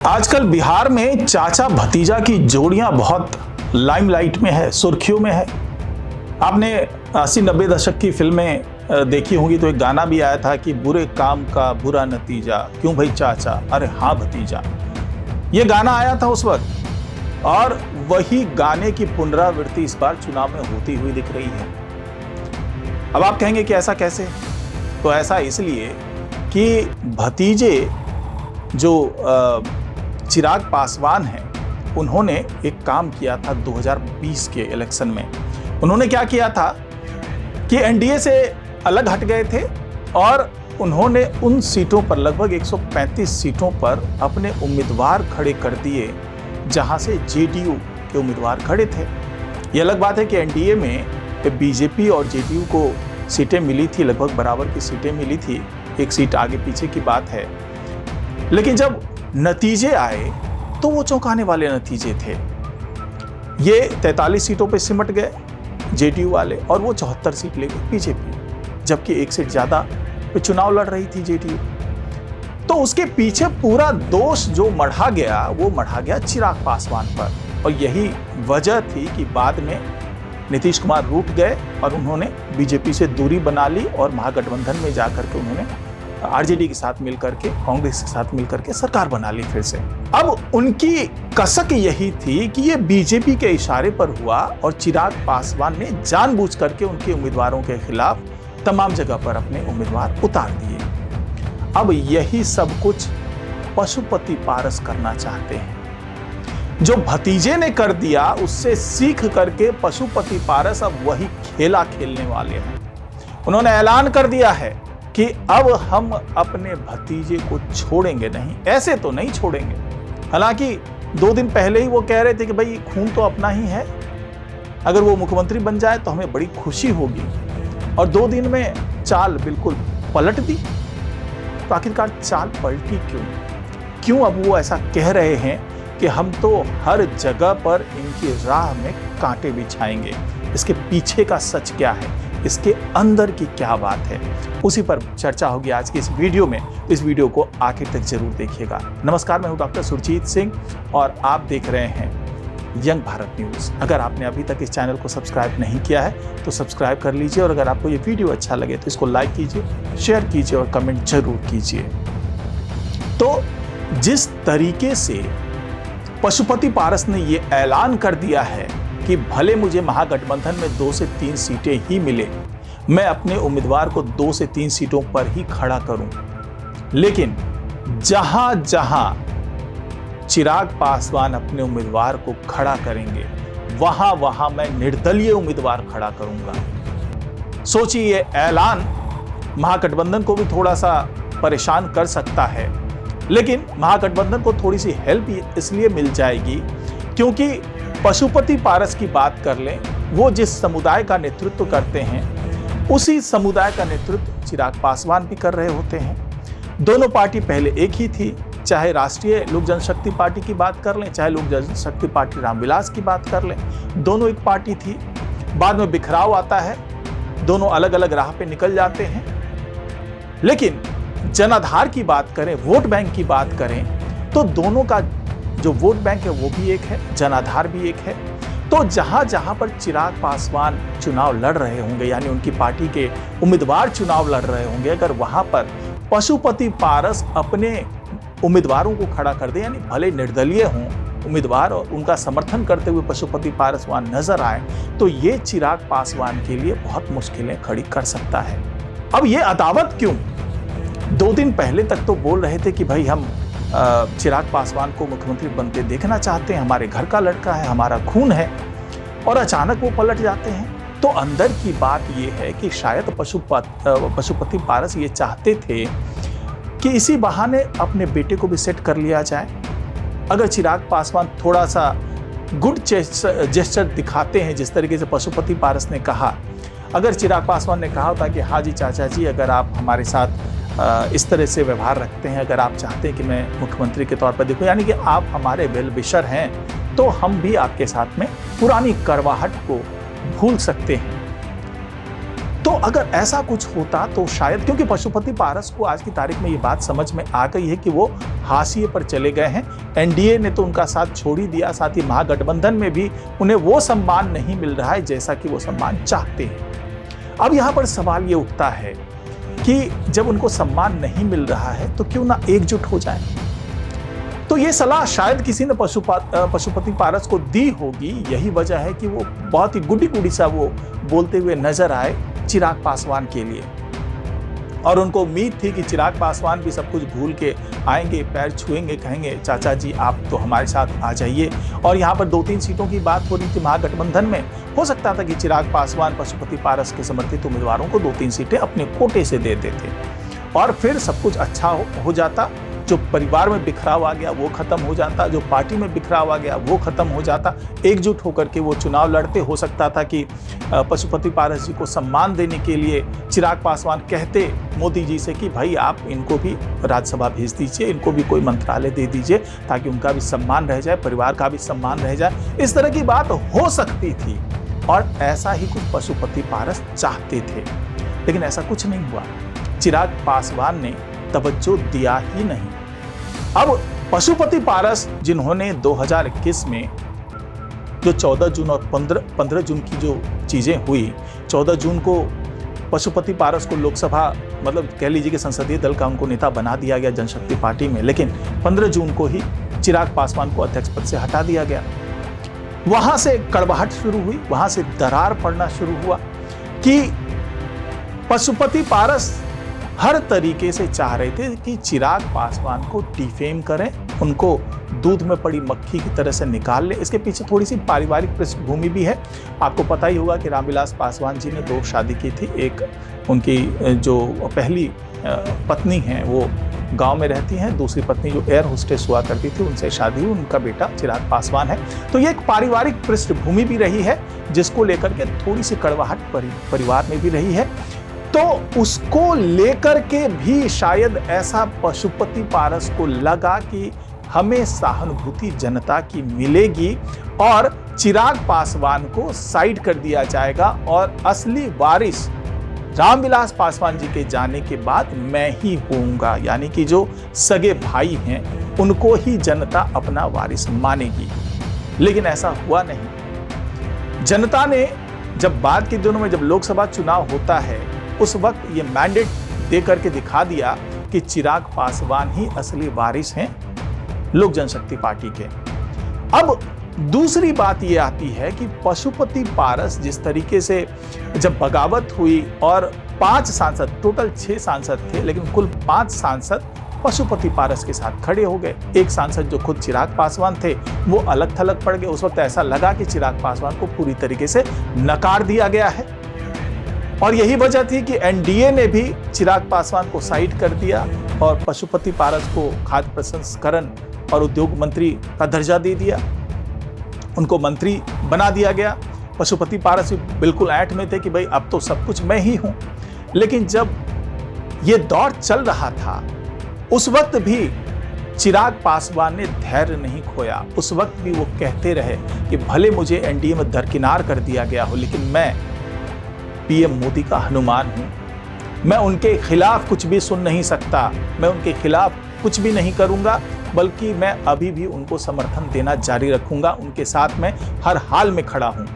आजकल बिहार में चाचा भतीजा की जोड़ियां बहुत लाइमलाइट में है, सुर्खियों में है। आपने 80-90 दशक की फिल्में देखी होंगी तो एक गाना भी आया था कि बुरे काम का बुरा नतीजा, क्यों भाई चाचा, अरे हाँ भतीजा। ये गाना आया था उस वक्त और वही गाने की पुनरावृत्ति इस बार चुनाव में होती हुई दिख रही है। अब आप कहेंगे कि ऐसा कैसे? तो ऐसा इसलिए कि भतीजे जो चिराग पासवान हैं, उन्होंने एक काम किया था 2020 के इलेक्शन में। उन्होंने क्या किया था कि एनडीए से अलग हट गए थे और उन्होंने उन सीटों पर, लगभग 135 सीटों पर अपने उम्मीदवार खड़े कर दिए जहां से जेडीयू के उम्मीदवार खड़े थे। ये अलग बात है कि एनडीए में बीजेपी और जेडीयू को सीटें मिली थी, लगभग बराबर की सीटें मिली थी, एक सीट आगे पीछे की बात है। लेकिन जब नतीजे आए तो वो चौंकाने वाले नतीजे थे। ये 43 सीटों पे सिमट गए जेडीयू वाले और वो 74 सीट ले गए बीजेपी, जबकि एक सीट ज्यादा पे चुनाव लड़ रही थी जेडीयू। तो उसके पीछे पूरा दोष जो मढ़ा गया वो मढ़ा गया चिराग पासवान पर, और यही वजह थी कि बाद में नीतीश कुमार रूठ गए और उन्होंने बीजेपी से दूरी बना ली और महागठबंधन में जाकर के उन्होंने आरजेडी के साथ मिलकर के, कांग्रेस के साथ मिलकर के सरकार बना ली फिर से। अब उनकी कसक यही थी कि ये बीजेपी के इशारे पर हुआ और चिराग पासवान ने जानबूझ करके उनके उम्मीदवारों के खिलाफ तमाम जगह पर अपने उम्मीदवार उतार दिए। अब यही सब कुछ पशुपति पारस करना चाहते हैं। जो भतीजे ने कर दिया उससे सीख करके पशुपति पारस अब वही खेला खेलने वाले हैं। उन्होंने ऐलान कर दिया है कि अब हम अपने भतीजे को छोड़ेंगे नहीं, ऐसे तो नहीं छोड़ेंगे। हालांकि 2 दिन पहले ही वो कह रहे थे कि भाई खून तो अपना ही है, अगर वो मुख्यमंत्री बन जाए तो हमें बड़ी खुशी होगी, और 2 दिन में चाल बिल्कुल पलट दी। तो आखिरकार चाल पलटी क्यों अब वो ऐसा कह रहे हैं कि हम तो हर जगह पर इनकी राह में कांटे बिछाएंगे? इसके पीछे का सच क्या है, इसके अंदर की क्या बात है, उसी पर चर्चा होगी आज की इस वीडियो में। इस वीडियो को आखिर तक जरूर देखिएगा। नमस्कार, मैं हूं डॉक्टर सुरजीत सिंह और आप देख रहे हैं यंग भारत न्यूज। अगर आपने अभी तक इस चैनल को सब्सक्राइब नहीं किया है तो सब्सक्राइब कर लीजिए, और अगर आपको ये वीडियो अच्छा लगे तो इसको लाइक कीजिए, शेयर कीजिए और कमेंट जरूर कीजिए। तो जिस तरीके से पशुपति पारस ने ये ऐलान कर दिया है कि भले मुझे महागठबंधन में 2 से 3 सीटें ही मिले, मैं अपने उम्मीदवार को 2 से 3 सीटों पर ही खड़ा करूं, लेकिन जहां जहां चिराग पासवान अपने उम्मीदवार को खड़ा करेंगे वहां वहां मैं निर्दलीय उम्मीदवार खड़ा करूंगा। सोचिए, ये ऐलान महागठबंधन को भी थोड़ा सा परेशान कर सकता है, लेकिन महागठबंधन को थोड़ी सी हेल्प इसलिए मिल जाएगी क्योंकि पशुपति पारस की बात कर लें, वो जिस समुदाय का नेतृत्व करते हैं उसी समुदाय का नेतृत्व चिराग पासवान भी कर रहे होते हैं। दोनों पार्टी पहले एक ही थी, चाहे राष्ट्रीय लोक जनशक्ति पार्टी की बात कर लें, चाहे लोक जनशक्ति पार्टी रामविलास की बात कर लें, दोनों एक पार्टी थी। बाद में बिखराव आता है, दोनों अलग अलग राह पे निकल जाते हैं। लेकिन जनाधार की बात करें, वोट बैंक की बात करें, तो दोनों का जो वोट बैंक है वो भी एक है, जनाधार भी एक है। तो जहां जहां पर चिराग पासवान चुनाव लड़ रहे होंगे, यानी उनकी पार्टी के उम्मीदवार चुनाव लड़ रहे होंगे, अगर वहां पर पशुपति पारस अपने उम्मीदवारों को खड़ा कर दे, यानी भले निर्दलीय हों उम्मीदवार और उनका समर्थन करते हुए पशुपति पारस वहां नजर आए, तो ये चिराग पासवान के लिए बहुत मुश्किलें खड़ी कर सकता है। अब ये अदावत क्यों? 2 दिन पहले तक तो बोल रहे थे कि भाई हम चिराग पासवान को मुख्यमंत्री बनते देखना चाहते हैं, हमारे घर का लड़का है, हमारा खून है, और अचानक वो पलट जाते हैं। तो अंदर की बात ये है कि शायद पशुपति पारस ये चाहते थे कि इसी बहाने अपने बेटे को भी सेट कर लिया जाए। अगर चिराग पासवान थोड़ा सा गुड जेस्चर दिखाते हैं, जिस तरीके से पशुपति पारस ने कहा, अगर चिराग पासवान ने कहा होता कि हाँ जी चाचा जी, अगर आप हमारे साथ इस तरह से व्यवहार रखते हैं, अगर आप चाहते हैं कि मैं मुख्यमंत्री के तौर पर देखूं, यानी कि आप हमारे वेल विशर हैं, तो हम भी आपके साथ में पुरानी करवाहट को भूल सकते हैं। तो अगर ऐसा कुछ होता तो शायद, क्योंकि पशुपति पारस को आज की तारीख में ये बात समझ में आ गई है कि वो हाशिए पर चले गए हैं, एनडीए ने तो उनका साथ छोड़ ही दिया, साथ ही महागठबंधन में भी उन्हें वो सम्मान नहीं मिल रहा है जैसा कि वो सम्मान चाहते हैं। अब यहां पर सवाल ये उठता है कि जब उनको सम्मान नहीं मिल रहा है तो क्यों ना एकजुट हो जाए। तो ये सलाह शायद किसी ने पशुपति पारस को दी होगी। यही वजह है कि वो बहुत ही गुड्डी गुड्डी सा वो बोलते हुए नजर आए चिराग पासवान के लिए, और उनको उम्मीद थी कि चिराग पासवान भी सब कुछ भूल के आएंगे, पैर छुएंगे, कहेंगे चाचा जी आप तो हमारे साथ आ जाइए। और यहाँ पर 2-3 सीटों की बात हो रही थी महागठबंधन में। हो सकता था कि चिराग पासवान पशुपति पारस के समर्थित उम्मीदवारों को 2-3 सीटें अपने कोटे से दे देते और फिर सब कुछ अच्छा हो जाता। जो परिवार में बिखराव आ गया वो खत्म हो जाता, जो पार्टी में बिखराव आ गया वो खत्म हो जाता, एकजुट होकर के वो चुनाव लड़ते। हो सकता था कि पशुपति पारस जी को सम्मान देने के लिए चिराग पासवान कहते मोदी जी से कि भाई आप इनको भी राज्यसभा भेज दीजिए, इनको भी कोई मंत्रालय दे दीजिए ताकि उनका भी सम्मान रह जाए, परिवार का भी सम्मान रह जाए। इस तरह की बात हो सकती थी और ऐसा ही कुछ पशुपति पारस चाहते थे, लेकिन ऐसा कुछ नहीं हुआ। चिराग पासवान ने तवज्जो दिया ही नहीं। अब पशुपति पारस जिन्होंने 2021 में जो 14 जून और 15 जून की जो चीजें हुई, 14 जून को पशुपति पारस को लोकसभा मतलब कह लीजिए कि संसदीय दल का उनको नेता बना दिया गया जनशक्ति पार्टी में, लेकिन 15 जून को ही चिराग पासवान को अध्यक्ष पद से हटा दिया गया। वहां से कड़वाहट शुरू हुई, वहां से दरार पड़ना शुरू हुआ कि पशुपति पारस हर तरीके से चाह रहे थे कि चिराग पासवान को डिफेम करें, उनको दूध में पड़ी मक्खी की तरह से निकाल ले। इसके पीछे थोड़ी सी पारिवारिक पृष्ठभूमि भी है। आपको पता ही होगा कि रामविलास पासवान जी ने 2 शादी की थी। एक उनकी जो पहली पत्नी हैं वो गांव में रहती हैं, दूसरी पत्नी जो एयर होस्टेस हुआ करती थी उनसे शादी हुई, उनका बेटा चिराग पासवान है। तो ये एक पारिवारिक पृष्ठभूमि भी रही है जिसको लेकर के थोड़ी सी कड़वाहट परिवार में भी रही है। तो उसको लेकर के भी शायद ऐसा पशुपति पारस को लगा कि हमें सहानुभूति जनता की मिलेगी और चिराग पासवान को साइड कर दिया जाएगा और असली वारिस रामविलास पासवान जी के जाने के बाद मैं ही होऊंगा, यानी कि जो सगे भाई हैं उनको ही जनता अपना वारिस मानेगी। लेकिन ऐसा हुआ नहीं। जनता ने जब बाद के दिनों में जब लोकसभा चुनाव होता है उस वक्त ये मैंडेट दे करके दिखा दिया कि चिराग पासवान ही असली वारिस हैं लोक जनशक्ति पार्टी के। अब दूसरी बात ये आती है कि पशुपति पारस जिस तरीके से जब बगावत हुई और 5 सांसद, टोटल 6 सांसद थे लेकिन कुल 5 सांसद पशुपति पारस के साथ खड़े हो गए। एक सांसद जो खुद चिराग पासवान थे वो अलग थलग पड़ गए। उस वक्त ऐसा लगा कि चिराग पासवान को पूरी तरीके से नकार दिया गया है और यही वजह थी कि एनडीए ने भी चिराग पासवान को साइड कर दिया और पशुपति पारस को खाद्य प्रसंस्करण और उद्योग मंत्री का दर्जा दे दिया, उनको मंत्री बना दिया गया। पशुपति पारस बिल्कुल ऐंठ में थे कि भाई अब तो सब कुछ मैं ही हूं। लेकिन जब ये दौर चल रहा था उस वक्त भी चिराग पासवान ने धैर्य नहीं खोया। उस वक्त भी वो कहते रहे कि भले मुझे एनडीए में दरकिनार कर दिया गया हो लेकिन मैं पीएम मोदी का हनुमान हूं, मैं उनके खिलाफ कुछ भी सुन नहीं सकता, मैं उनके खिलाफ कुछ भी नहीं करूंगा, बल्कि मैं अभी भी उनको समर्थन देना जारी रखूंगा, उनके साथ मैं हर हाल में खड़ा हूं।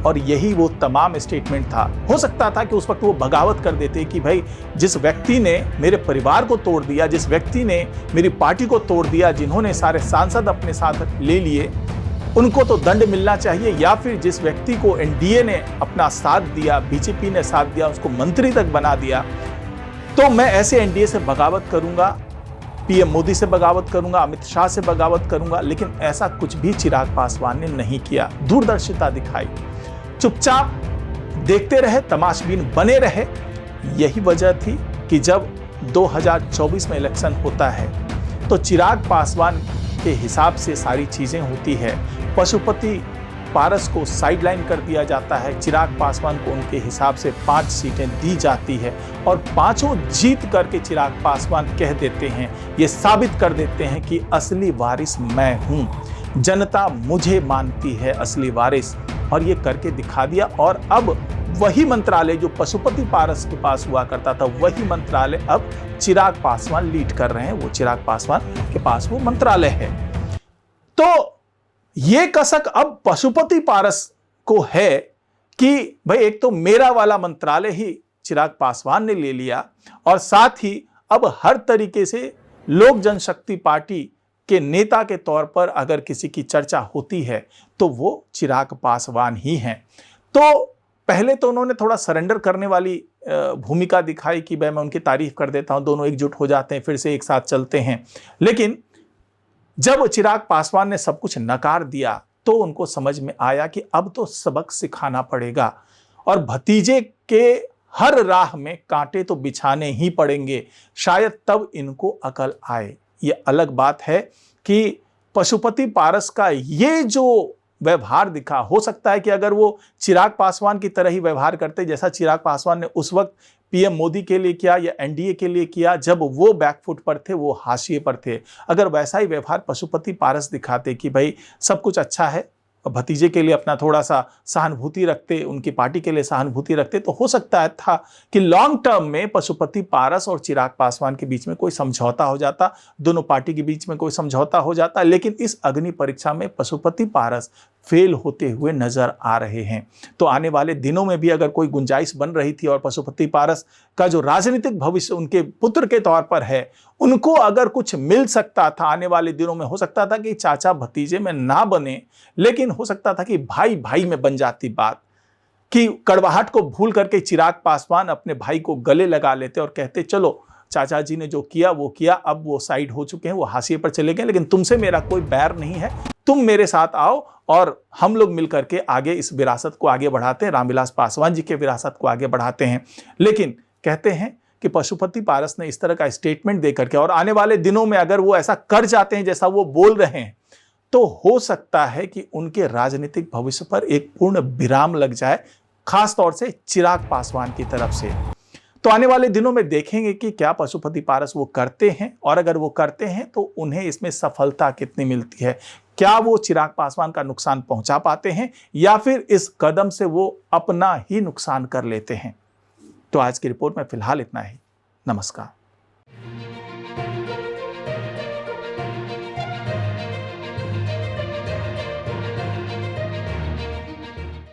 और यही वो तमाम स्टेटमेंट था। हो सकता था कि उस वक्त वो बगावत कर देते कि भाई जिस व्यक्ति ने मेरे परिवार को तोड़ दिया, जिस व्यक्ति ने मेरी पार्टी को तोड़ दिया, जिन्होंने सारे सांसद अपने साथ ले लिए, उनको तो दंड मिलना चाहिए, या फिर जिस व्यक्ति को एनडीए ने अपना साथ दिया, बीजेपी ने साथ दिया, उसको मंत्री तक बना दिया, तो मैं ऐसे एनडीए से बगावत करूंगा, पीएम मोदी से बगावत करूंगा, अमित शाह से बगावत करूंगा। लेकिन ऐसा कुछ भी चिराग पासवान ने नहीं किया, दूरदर्शिता दिखाई, चुपचाप देखते रहे, तमाशबीन बने रहे। यही वजह थी कि जब 2024 में इलेक्शन होता है तो चिराग पासवान के हिसाब से सारी चीजें होती है। पशुपति पारस को साइडलाइन कर दिया जाता है, चिराग पासवान को उनके हिसाब से 5 सीटें दी जाती है और 5 जीत करके चिराग पासवान कह देते हैं, ये साबित कर देते हैं कि असली वारिस मैं हूं, जनता मुझे मानती है असली वारिस, और ये करके दिखा दिया। और अब वही मंत्रालय जो पशुपति पारस के पास हुआ करता था, वही मंत्रालय अब चिराग पासवान लीड कर रहे हैं, वो चिराग पासवान के पास वो मंत्रालय है। तो ये कसक अब पशुपति पारस को है कि भाई एक तो मेरा वाला मंत्रालय ही चिराग पासवान ने ले लिया और साथ ही अब हर तरीके से लोक जनशक्ति पार्टी के नेता के तौर पर अगर किसी की चर्चा होती है तो वो चिराग पासवान ही हैं। तो पहले तो उन्होंने थोड़ा सरेंडर करने वाली भूमिका दिखाई कि भाई मैं उनकी तारीफ कर देता हूं, दोनों एकजुट हो जाते हैं, फिर से एक साथ चलते हैं। लेकिन जब चिराग पासवान ने सब कुछ नकार दिया तो उनको समझ में आया कि अब तो सबक सिखाना पड़ेगा और भतीजे के हर राह में कांटे तो बिछाने ही पड़ेंगे, शायद तब इनको अकल आए। ये अलग बात है कि पशुपति पारस का ये जो व्यवहार दिखा, हो सकता है कि अगर वो चिराग पासवान की तरह ही व्यवहार करते जैसा चिराग पासवान ने उस वक्त पीएम मोदी के लिए किया या एनडीए के लिए किया जब वो बैकफुट पर थे, वो हाशिए पर थे, अगर वैसा ही व्यवहार पशुपति पारस दिखाते कि भाई सब कुछ अच्छा है, भतीजे के लिए अपना थोड़ा सा सहानुभूति रखते, उनकी पार्टी के लिए सहानुभूति रखते, तो हो सकता है था कि लॉन्ग टर्म में पशुपति पारस और चिराग पासवान के बीच में कोई समझौता हो जाता, दोनों पार्टी के बीच में कोई समझौता हो जाता। लेकिन इस अग्नि परीक्षा में पशुपति पारस फेल होते हुए नजर आ रहे हैं। तो आने वाले दिनों में भी अगर कोई गुंजाइश बन रही थी और पशुपति पारस का जो राजनीतिक भविष्य उनके पुत्र के तौर पर है, उनको अगर कुछ मिल सकता था आने वाले दिनों में, हो सकता था कि चाचा भतीजे में ना बने, लेकिन हो सकता था कि भाई भाई में बन जाती बात, कि कड़वाहट को भूल करके चिराग पासवान अपने भाई को गले लगा लेते और कहते चलो चाचा जी ने जो किया वो किया, अब वो साइड हो चुके हैं, वो हाशिए पर चले गए, लेकिन तुमसे मेरा कोई बैर नहीं है, तुम मेरे साथ आओ और हम लोग मिलकर के आगे इस विरासत को आगे बढ़ाते हैं, रामविलास पासवान जी के विरासत को आगे बढ़ाते हैं। लेकिन कहते हैं कि पशुपति पारस ने इस तरह का स्टेटमेंट देकर के और आने वाले दिनों में अगर वो ऐसा कर जाते हैं जैसा वो बोल रहे हैं, तो हो सकता है कि उनके राजनीतिक भविष्य पर एक पूर्ण विराम लग जाए, खास तौर से चिराग पासवान की तरफ से। तो आने वाले दिनों में देखेंगे कि क्या पशुपति पारस वो करते हैं, और अगर वो करते हैं तो उन्हें इसमें सफलता कितनी मिलती है, क्या वो चिराग पासवान का नुकसान पहुंचा पाते हैं या फिर इस कदम से वो अपना ही नुकसान कर लेते हैं। तो आज की रिपोर्ट में फिलहाल इतना ही। नमस्कार।